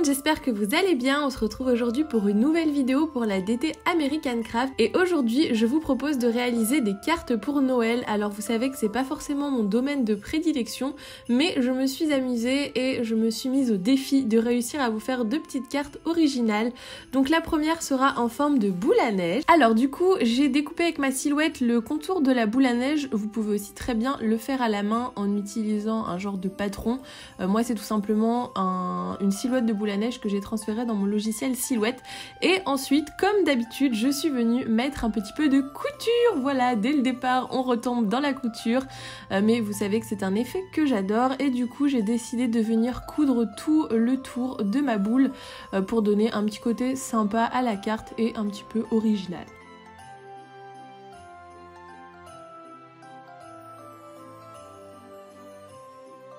j'espère que vous allez bien. On se retrouve aujourd'hui pour une nouvelle vidéo pour la DT American Craft et aujourd'hui je vous propose de réaliser des cartes pour Noël. Alors vous savez que c'est pas forcément mon domaine de prédilection, mais je me suis amusée et je me suis mise au défi de réussir à vous faire deux petites cartes originales. Donc la première sera en forme de boule à neige. Alors du coup j'ai découpé avec ma silhouette le contour de la boule à neige. Vous pouvez aussi très bien le faire à la main en utilisant un genre de patron. Moi c'est tout simplement une silhouette de boule à neige que j'ai transférée dans mon logiciel Silhouette. Et ensuite, comme d'habitude, je suis venue mettre un petit peu de couture. Voilà, dès le départ, on retombe dans la couture. Mais vous savez que c'est un effet que j'adore. Et du coup, j'ai décidé de venir coudre tout le tour de ma boule pour donner un petit côté sympa à la carte et un petit peu original.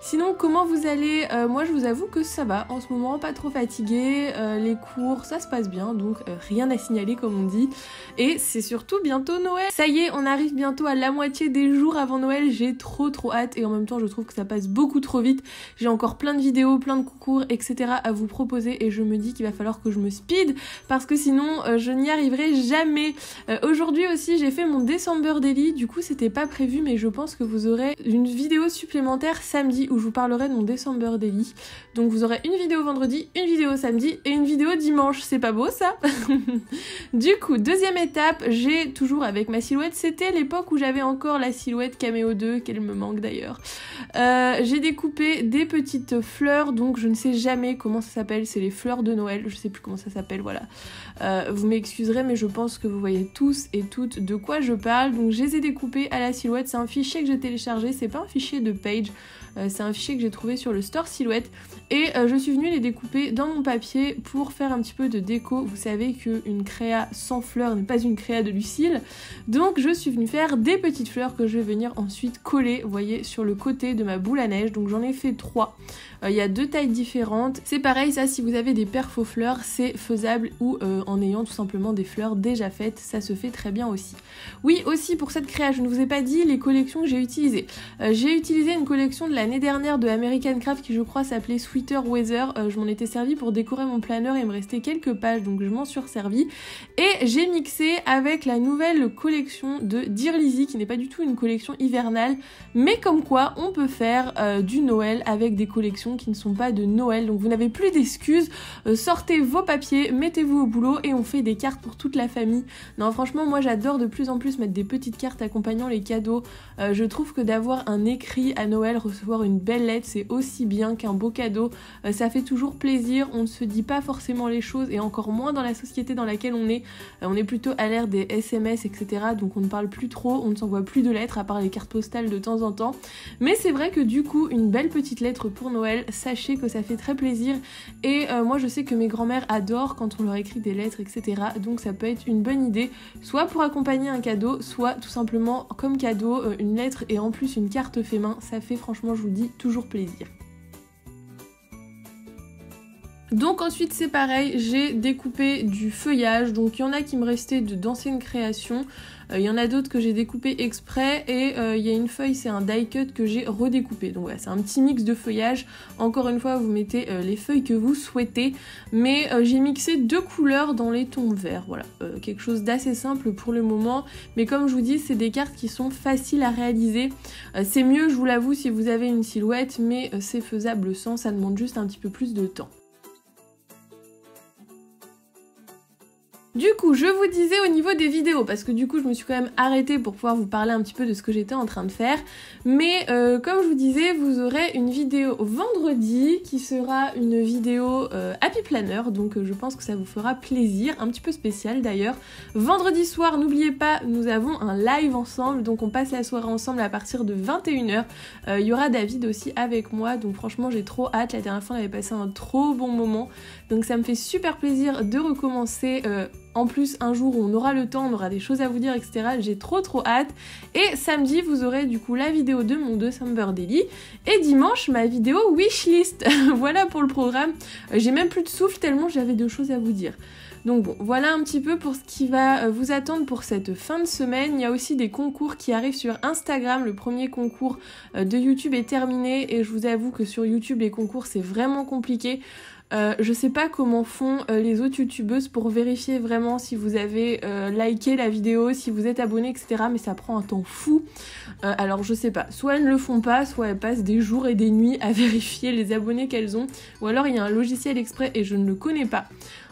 Sinon, comment vous allez? Moi, je vous avoue que ça va. En ce moment, pas trop fatiguée. Les cours, ça se passe bien. Donc, rien à signaler, comme on dit. Et c'est surtout bientôt Noël. Ça y est, on arrive bientôt à la moitié des jours avant Noël. J'ai trop hâte. Et en même temps, je trouve que ça passe beaucoup trop vite. J'ai encore plein de vidéos, plein de concours, etc. à vous proposer. Et je me dis qu'il va falloir que je me speed. Parce que sinon, je n'y arriverai jamais. Aujourd'hui aussi, j'ai fait mon December Daily. Du coup, c'était pas prévu. Mais je pense que vous aurez une vidéo supplémentaire samedi où je vous parlerai de mon December Daily. Donc vous aurez une vidéo vendredi, une vidéo samedi et une vidéo dimanche. C'est pas beau ça? Du coup, deuxième étape, j'ai toujours avec ma silhouette, c'était l'époque où j'avais encore la silhouette Cameo 2, qu'elle me manque d'ailleurs. J'ai découpé des petites fleurs, donc je ne sais jamais comment ça s'appelle, c'est les fleurs de Noël, je sais plus comment ça s'appelle, voilà. Vous m'excuserez, mais je pense que vous voyez tous et toutes de quoi je parle. Donc je les ai découpées à la silhouette, c'est un fichier que j'ai téléchargé, c'est pas un fichier de Page. C'est un fichier que j'ai trouvé sur le store Silhouette et je suis venue les découper dans mon papier pour faire un petit peu de déco. Vous savez qu'une créa sans fleurs n'est pas une créa de Lucille, donc je suis venue faire des petites fleurs que je vais venir ensuite coller, vous voyez, sur le côté de ma boule à neige. Donc j'en ai fait 3. Il y a 2 tailles différentes. C'est pareil, ça, si vous avez des perfos fleurs, c'est faisable, ou en ayant tout simplement des fleurs déjà faites, ça se fait très bien aussi. Oui, aussi pour cette créa, je ne vous ai pas dit les collections que j'ai utilisées. J'ai utilisé une collection de l'année dernière de American Craft qui je crois s'appelait Sweater Weather. Je m'en étais servi pour décorer mon planeur et il me restait quelques pages, donc je m'en suis resservie. Et j'ai mixé avec la nouvelle collection de Dear Lizzy, qui n'est pas du tout une collection hivernale, mais comme quoi on peut faire du Noël avec des collections qui ne sont pas de Noël. Donc vous n'avez plus d'excuses, sortez vos papiers, mettez-vous au boulot et on fait des cartes pour toute la famille. Non, franchement, moi j'adore de plus en plus mettre des petites cartes accompagnant les cadeaux. Je trouve que d'avoir un écrit à Noël, recevoir une belle lettre, c'est aussi bien qu'un beau cadeau. Ça fait toujours plaisir, on ne se dit pas forcément les choses et encore moins dans la société dans laquelle on est. On est plutôt à l'ère des SMS, etc. Donc on ne parle plus trop, on ne s'envoie plus de lettres à part les cartes postales de temps en temps. Mais c'est vrai que du coup, une belle petite lettre pour Noël, sachez que ça fait très plaisir. Et moi je sais que mes grands-mères adorent quand on leur écrit des lettres, etc. Donc ça peut être une bonne idée, soit pour accompagner un cadeau, soit tout simplement comme cadeau, une lettre et en plus une carte fait main. Ça fait, franchement, je vous le dis, toujours plaisir. Donc ensuite c'est pareil, j'ai découpé du feuillage, donc il y en a qui me restaient d'anciennes créations, il y en a d'autres que j'ai découpé exprès et il y a une feuille, c'est un die cut que j'ai redécoupé. Donc voilà, c'est un petit mix de feuillage. Encore une fois, vous mettez les feuilles que vous souhaitez, mais j'ai mixé 2 couleurs dans les tons verts, voilà, quelque chose d'assez simple pour le moment, mais comme je vous dis, c'est des cartes qui sont faciles à réaliser. C'est mieux, je vous l'avoue, si vous avez une silhouette, mais c'est faisable sans, ça demande juste un petit peu plus de temps. Du coup, je vous disais au niveau des vidéos, parce que du coup je me suis quand même arrêtée pour pouvoir vous parler un petit peu de ce que j'étais en train de faire, mais comme je vous disais, vous aurez une vidéo vendredi qui sera une vidéo Happy Planner, donc je pense que ça vous fera plaisir, un petit peu spécial d'ailleurs. Vendredi soir, n'oubliez pas, nous avons un live ensemble, donc on passe la soirée ensemble à partir de 21 h. Il y aura David aussi avec moi, donc franchement j'ai trop hâte. La dernière fois on avait passé un trop bon moment, donc ça me fait super plaisir de recommencer. En plus, un jour où on aura le temps, on aura des choses à vous dire, etc. J'ai trop hâte. Et samedi, vous aurez du coup la vidéo de mon December Daily. Et dimanche, ma vidéo wishlist. Voilà pour le programme. J'ai même plus de souffle tellement j'avais de choses à vous dire. Donc bon, voilà un petit peu pour ce qui va vous attendre pour cette fin de semaine. Il y a aussi des concours qui arrivent sur Instagram. Le premier concours de YouTube est terminé et je vous avoue que sur YouTube, les concours, c'est vraiment compliqué. Je sais pas comment font les autres youtubeuses pour vérifier vraiment si vous avez liké la vidéo, si vous êtes abonné, etc. Mais ça prend un temps fou. Alors je sais pas, soit elles ne le font pas, soit elles passent des jours et des nuits à vérifier les abonnés qu'elles ont, ou alors il y a un logiciel exprès et je ne le connais pas.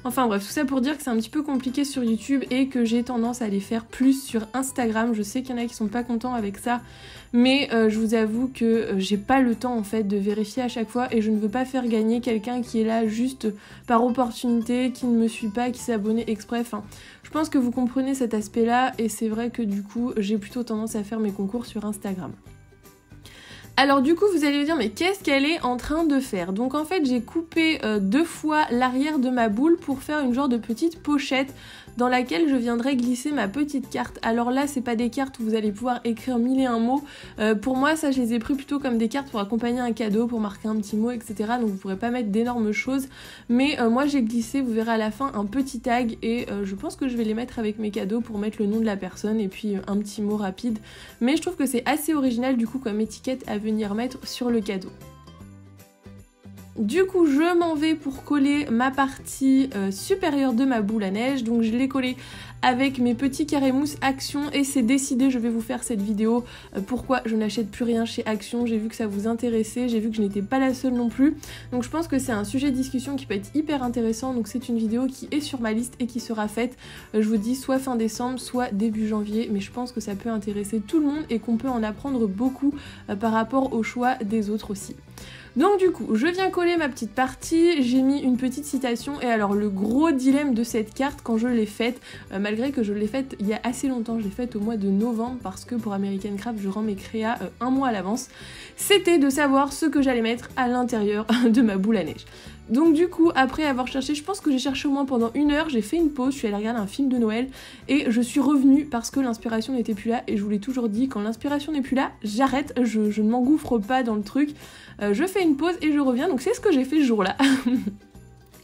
Enfin bref, tout ça pour dire que c'est un petit peu compliqué sur YouTube et que j'ai tendance à les faire plus sur Instagram. Je sais qu'il y en a qui sont pas contents avec ça, mais je vous avoue que j'ai pas le temps en fait de vérifier à chaque fois et je ne veux pas faire gagner quelqu'un qui est là juste par opportunité, qui ne me suit pas, qui s'est abonné exprès. Enfin, je pense que vous comprenez cet aspect-là et c'est vrai que du coup, j'ai plutôt tendance à faire mes concours sur Instagram. Alors du coup vous allez me dire mais qu'est-ce qu'elle est en train de faire? Donc en fait j'ai coupé 2 fois l'arrière de ma boule pour faire une genre de petite pochette dans laquelle je viendrai glisser ma petite carte. Alors là c'est pas des cartes où vous allez pouvoir écrire 1001 mots, pour moi ça je les ai pris plutôt comme des cartes pour accompagner un cadeau, pour marquer un petit mot, etc. Donc vous pourrez pas mettre d'énormes choses, mais moi j'ai glissé, vous verrez à la fin, un petit tag et je pense que je vais les mettre avec mes cadeaux pour mettre le nom de la personne et puis un petit mot rapide, mais je trouve que c'est assez original du coup comme étiquette à venir mettre sur le cadeau. Du coup je m'en vais pour coller ma partie supérieure de ma boule à neige, donc je l'ai collée avec mes petits carrés mousse Action et c'est décidé, je vais vous faire cette vidéo pourquoi je n'achète plus rien chez Action. J'ai vu que ça vous intéressait, j'ai vu que je n'étais pas la seule non plus, donc je pense que c'est un sujet de discussion qui peut être hyper intéressant, donc c'est une vidéo qui est sur ma liste et qui sera faite, je vous dis soit fin décembre, soit début janvier, mais je pense que ça peut intéresser tout le monde et qu'on peut en apprendre beaucoup par rapport au choix des autres aussi. Donc du coup, je viens coller ma petite partie, j'ai mis une petite citation et alors le gros dilemme de cette carte quand je l'ai faite, malgré que je l'ai faite il y a assez longtemps, je l'ai faite au mois de novembre parce que pour American Craft je rends mes créas un mois à l'avance, c'était de savoir ce que j'allais mettre à l'intérieur de ma boule à neige. Donc du coup, après avoir cherché, je pense que j'ai cherché au moins pendant 1 heure, j'ai fait une pause, je suis allée regarder un film de Noël et je suis revenue parce que l'inspiration n'était plus là et je vous l'ai toujours dit, quand l'inspiration n'est plus là, j'arrête, je ne m'engouffre pas dans le truc, je fais une pause et je reviens, donc c'est ce que j'ai fait ce jour-là.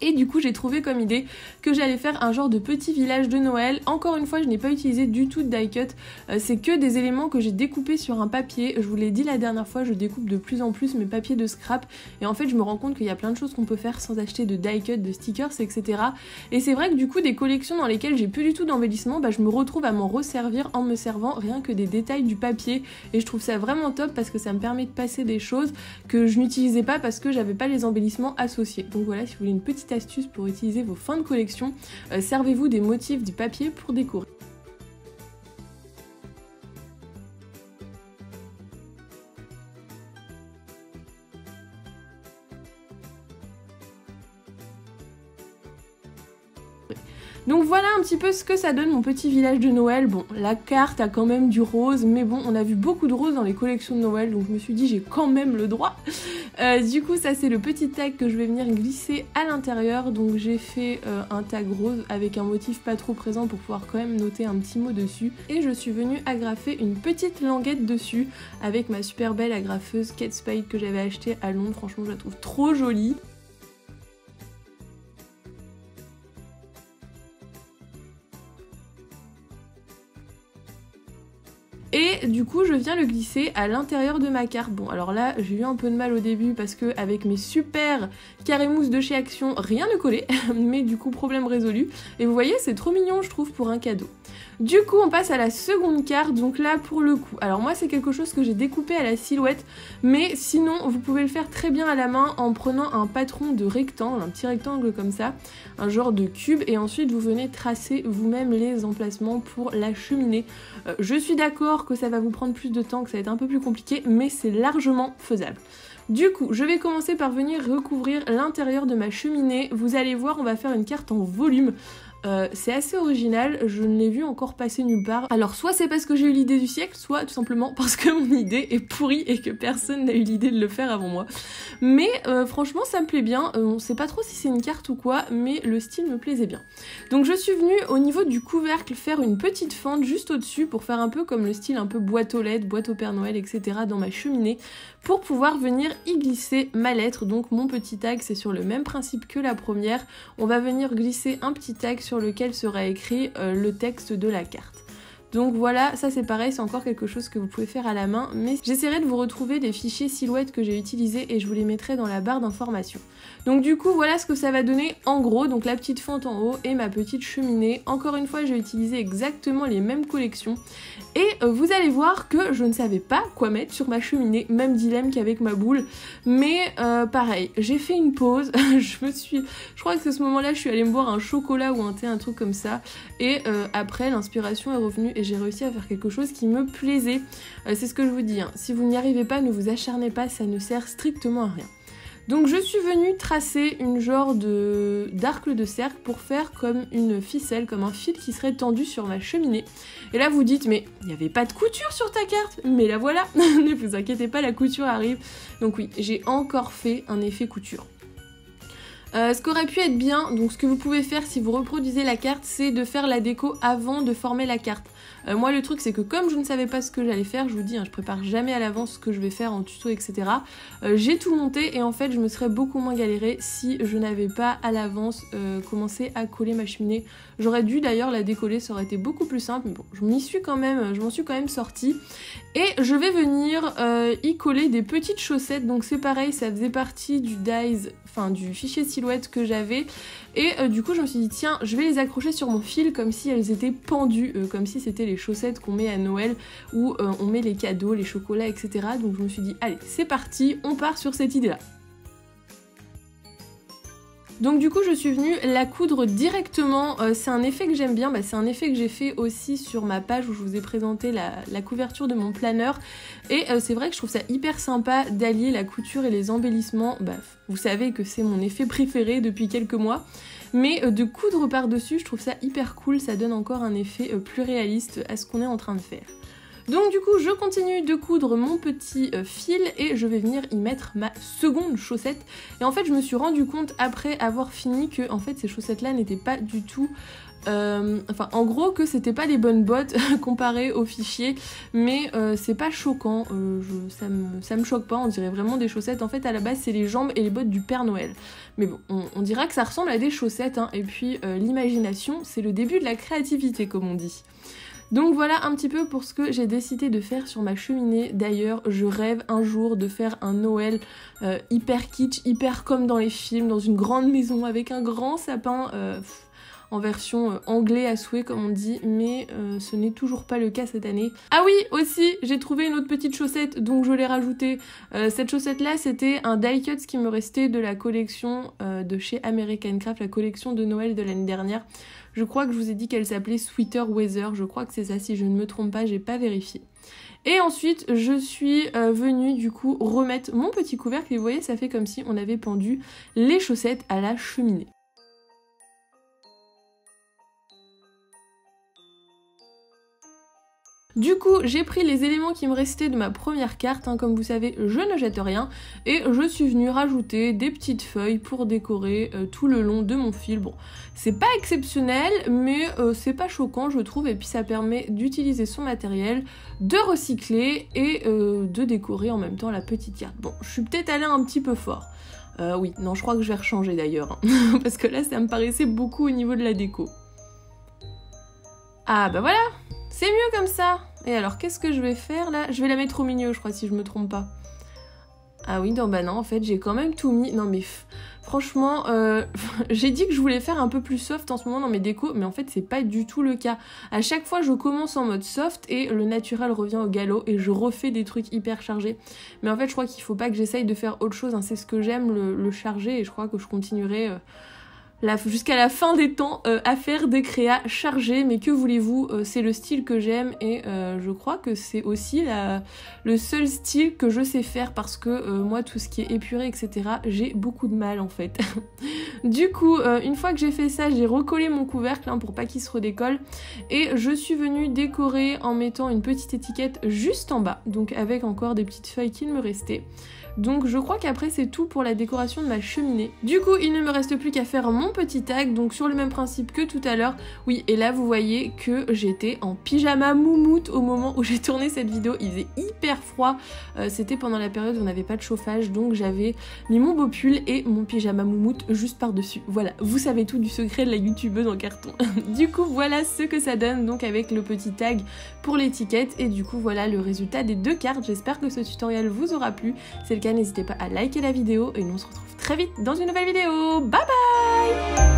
Et du coup j'ai trouvé comme idée que j'allais faire un genre de petit village de Noël. Encore une fois je n'ai pas utilisé du tout de die cut, c'est que des éléments que j'ai découpés sur un papier. Je vous l'ai dit la dernière fois, je découpe de plus en plus mes papiers de scrap et en fait je me rends compte qu'il y a plein de choses qu'on peut faire sans acheter de die cut, de stickers, etc. Et c'est vrai que du coup des collections dans lesquelles j'ai plus du tout d'embellissement, je me retrouve à m'en resservir en me servant rien que des détails du papier et je trouve ça vraiment top parce que ça me permet de passer des choses que je n'utilisais pas parce que j'avais pas les embellissements associés. Donc voilà, si vous voulez une petite astuce pour utiliser vos fins de collection, servez-vous des motifs du papier pour décorer. Donc voilà un petit peu ce que ça donne mon petit village de Noël. Bon, la carte a quand même du rose, mais bon, on a vu beaucoup de rose dans les collections de Noël, donc je me suis dit j'ai quand même le droit. Du coup, ça c'est le petit tag que je vais venir glisser à l'intérieur. Donc j'ai fait un tag rose avec un motif pas trop présent pour pouvoir quand même noter un petit mot dessus. Et je suis venue agrafer une petite languette dessus avec ma super belle agrafeuse Kate Spade que j'avais achetée à Londres. Franchement, je la trouve trop jolie. Et du coup je viens le glisser à l'intérieur de ma carte. Bon alors là j'ai eu un peu de mal au début parce que avec mes super carrés mousse de chez Action rien ne collait, mais du coup problème résolu. Et vous voyez c'est trop mignon je trouve pour un cadeau. Du coup on passe à la seconde carte, donc là pour le coup, alors moi c'est quelque chose que j'ai découpé à la silhouette, mais sinon vous pouvez le faire très bien à la main en prenant un patron de rectangle, un petit rectangle comme ça, un genre de cube, et ensuite vous venez tracer vous-même les emplacements pour la cheminée. Je suis d'accord que ça va vous prendre plus de temps, que ça va être un peu plus compliqué, mais c'est largement faisable. Du coup, je vais commencer par venir recouvrir l'intérieur de ma cheminée. Vous allez voir, on va faire une carte en volume. C'est assez original, je ne l'ai vu encore passer nulle part. Alors soit c'est parce que j'ai eu l'idée du siècle, soit tout simplement parce que mon idée est pourrie et que personne n'a eu l'idée de le faire avant moi. Mais franchement ça me plaît bien, on sait pas trop si c'est une carte ou quoi, mais le style me plaisait bien. Donc je suis venue au niveau du couvercle faire une petite fente juste au-dessus pour faire un peu comme le style un peu boîte aux lettres, boîte au Père Noël, etc. dans ma cheminée, pour pouvoir venir y glisser ma lettre. Donc mon petit tag c'est sur le même principe que la première, on va venir glisser un petit tag sur lequel sera écrit le texte de la carte. Donc voilà, ça c'est pareil, c'est encore quelque chose que vous pouvez faire à la main, mais j'essaierai de vous retrouver des fichiers silhouettes que j'ai utilisés et je vous les mettrai dans la barre d'informations. Donc du coup voilà ce que ça va donner en gros, donc la petite fente en haut et ma petite cheminée. Encore une fois j'ai utilisé exactement les mêmes collections et vous allez voir que je ne savais pas quoi mettre sur ma cheminée, même dilemme qu'avec ma boule, mais pareil, j'ai fait une pause, je crois que à ce moment là je suis allée me boire un chocolat ou un thé, un truc comme ça, et après l'inspiration est revenue et j'ai réussi à faire quelque chose qui me plaisait. C'est ce que je vous dis, hein. Si vous n'y arrivez pas, ne vous acharnez pas, ça ne sert strictement à rien. Donc je suis venue tracer une genre d'arc de cercle pour faire comme une ficelle, comme un fil qui serait tendu sur ma cheminée. Et là vous dites, mais il n'y avait pas de couture sur ta carte? Mais la voilà. Ne vous inquiétez pas, la couture arrive. Donc oui, j'ai encore fait un effet couture. Ce qu'aurait pu être bien, donc ce que vous pouvez faire si vous reproduisez la carte, c'est de faire la déco avant de former la carte. Moi le truc c'est que comme je ne savais pas ce que j'allais faire, je vous dis, hein, je prépare jamais à l'avance ce que je vais faire en tuto, etc. J'ai tout monté et en fait je me serais beaucoup moins galéré si je n'avais pas à l'avance commencé à coller ma cheminée. J'aurais dû d'ailleurs la décoller, ça aurait été beaucoup plus simple, mais bon, je m'en suis quand même sortie. Et je vais venir y coller des petites chaussettes, donc c'est pareil, ça faisait partie du dies, enfin du fichier silhouette que j'avais. Et du coup je me suis dit tiens, je vais les accrocher sur mon fil comme si elles étaient pendues, comme si c'était les chaussettes qu'on met à Noël où on met les cadeaux, les chocolats, etc. Donc je me suis dit allez c'est parti, on part sur cette idée là. Donc du coup je suis venue la coudre directement, c'est un effet que j'aime bien, c'est un effet que j'ai fait aussi sur ma page où je vous ai présenté la couverture de mon planeur et c'est vrai que je trouve ça hyper sympa d'allier la couture et les embellissements, vous savez que c'est mon effet préféré depuis quelques mois, mais de coudre par-dessus je trouve ça hyper cool, ça donne encore un effet plus réaliste à ce qu'on est en train de faire. Donc du coup je continue de coudre mon petit fil et je vais venir y mettre ma seconde chaussette. Et en fait je me suis rendu compte après avoir fini que en fait ces chaussettes là n'étaient pas du tout... en gros que c'était pas les bonnes bottes comparées au fichier, mais c'est pas choquant, ça me choque pas, on dirait vraiment des chaussettes. En fait à la base c'est les jambes et les bottes du Père Noël. Mais bon, on dira que ça ressemble à des chaussettes, hein, et puis l'imagination c'est le début de la créativité comme on dit. Donc voilà un petit peu pour ce que j'ai décidé de faire sur ma cheminée. D'ailleurs, je rêve un jour de faire un Noël hyper kitsch, hyper comme dans les films, dans une grande maison avec un grand sapin en version anglais à souhait comme on dit, mais ce n'est toujours pas le cas cette année. Ah oui, aussi, j'ai trouvé une autre petite chaussette, donc je l'ai rajoutée. Cette chaussette-là, c'était un die cut qui me restait de la collection de chez American Craft, la collection de Noël de l'année dernière. Je crois que je vous ai dit qu'elle s'appelait Sweater Weather, je crois que c'est ça, si je ne me trompe pas, j'ai pas vérifié. Et ensuite, je suis venue du coup remettre mon petit couvercle, et vous voyez, ça fait comme si on avait pendu les chaussettes à la cheminée. Du coup, j'ai pris les éléments qui me restaient de ma première carte, hein, comme vous savez, je ne jette rien, et je suis venue rajouter des petites feuilles pour décorer tout le long de mon fil. Bon, c'est pas exceptionnel, mais c'est pas choquant, je trouve, et puis ça permet d'utiliser son matériel, de recycler et de décorer en même temps la petite carte. Bon, je suis peut-être allée un petit peu fort. Oui, non, je crois que je vais rechanger d'ailleurs, hein, parce que là, ça me paraissait beaucoup au niveau de la déco. Ah bah voilà! C'est mieux comme ça. Et alors qu'est-ce que je vais faire là? Je vais la mettre au milieu je crois si je me trompe pas. Ah oui, non bah non en fait j'ai quand même tout mis. Non mais franchement j'ai dit que je voulais faire un peu plus soft en ce moment dans mes décos, mais en fait c'est pas du tout le cas. À chaque fois je commence en mode soft et le naturel revient au galop et je refais des trucs hyper chargés. Mais en fait je crois qu'il faut pas que j'essaye de faire autre chose, hein. C'est ce que j'aime, le charger, et je crois que je continuerai... jusqu'à la fin des temps à faire des créas chargés, mais que voulez-vous, c'est le style que j'aime et je crois que c'est aussi le seul style que je sais faire parce que moi tout ce qui est épuré etc j'ai beaucoup de mal en fait. Du coup une fois que j'ai fait ça, j'ai recollé mon couvercle hein, pour pas qu'il se redécolle et je suis venue décorer en mettant une petite étiquette juste en bas, donc avec encore des petites feuilles qu'il me restait. Donc je crois qu'après c'est tout pour la décoration de ma cheminée. Du coup il ne me reste plus qu'à faire mon petit tag, donc sur le même principe que tout à l'heure. Oui, et là vous voyez que j'étais en pyjama moumoute au moment où j'ai tourné cette vidéo. Il faisait hyper froid, c'était pendant la période où on n'avait pas de chauffage, donc j'avais mis mon beau pull et mon pyjama moumoute juste par-dessus. Voilà, vous savez tout du secret de la youtubeuse en carton. Du coup voilà ce que ça donne, donc avec le petit tag pour l'étiquette, et du coup voilà le résultat des deux cartes. J'espère que ce tutoriel vous aura plu. Si c'est le cas, n'hésitez pas à liker la vidéo et nous on se retrouve très vite dans une nouvelle vidéo. Bye bye.